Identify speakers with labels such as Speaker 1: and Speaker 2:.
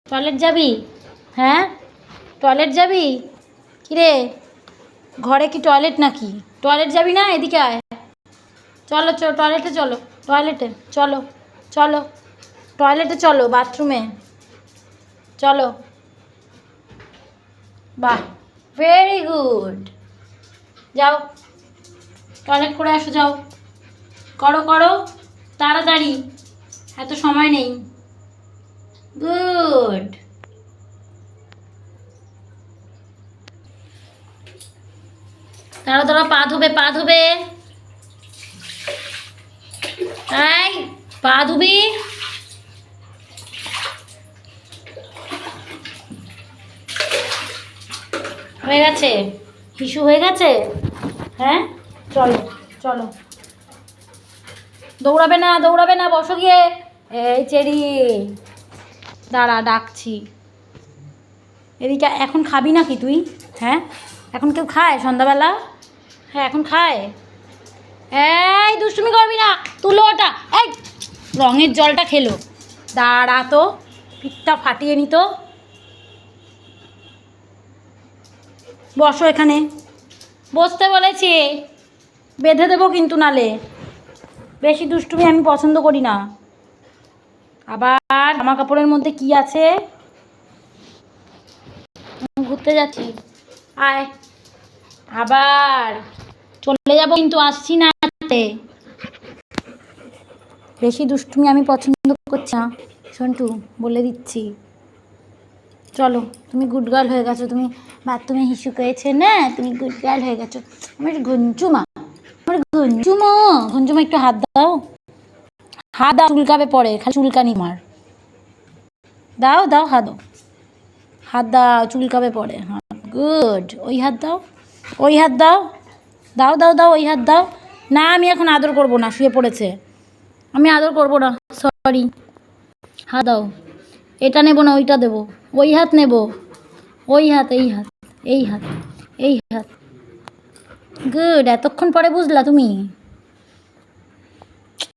Speaker 1: Toilet যাবি? হ্যাঁ, toilet যাবি? কিরে, ঘরে কি টয়লেট নাকি? টয়লেট যাবি না? এদিকে আয়। চলো টয়লেটে চলো, টয়লেটে চলো, চলো টয়লেটে চলো, বাথরুমে চলো। বাহ, ভেরি গুড। যাও টয়লেট করে আসো, যাও। করো করো তাড়াতাড়ি, এত সময় নেই। গুড। তাড়া পা ধোবে, পা ধোবে। এই, পা ধুবি। হয়ে গেছে? হিসু হয়ে গেছে? হ্যাঁ, চলো চলো। দৌড়াবে না, দৌড়াবে না, বসো গিয়ে। এই চেরি, দাঁড়া ডাকছি। এদিকে এখন খাবি নাকি তুই? হ্যাঁ, এখন কেউ খায় সন্ধ্যাবেলা? হ্যাঁ, এখন খায়। এই দুষ্টুমি করবি না, তুলো ওটা। এই রঙের জলটা খেলো। দাঁড়া তো, পিঠটা ফাটিয়ে নিত। বসো এখানে, বসতে বলেছি। বেঁধে দেবো কিন্তু, নালে বেশি দুষ্টুমি আমি পছন্দ করি না। আবার জামা কাপড়ের মধ্যে কি আছে? ঘুরতে যাচ্ছি, আয়। আবার চলে যাবো কিন্তু, আসছি না। বেশি দুষ্টুমি আমি পছন্দ করছি না সন্টু, বলে দিচ্ছি। চলো, তুমি গুড গার্ল হয়ে গেছো। তুমি বাথরুমে হিসু করেছে না, তুমি গুড গার্ল হয়ে গেছো। আমার ঘুঞ্চুমা, আমার ঘুঞ্চুমা। ঘুঞ্চুমা একটু হাত দাও, হাত দাও, চুলকাবে পরে, খালি চুলকানি মার। দাও দাও, হাত দাও, হাত দাও, চুলকাবে পরে। হ্যাঁ, গুড। ওই হাত দাও, ওই হাত দাও, দাও দাও দাও, ওই হাত দাও। না, আমি এখন আদর করবো না, শুয়ে পড়েছে। আমি আদর করবো না, সরি। হাত দাও। এটা নেবো না, ওইটা দেবো। ওই হাত নেব, ওই হাত, এই হাত, এই হাত, এই হাত। গুড, এতক্ষণ পরে বুঝলা তুমি?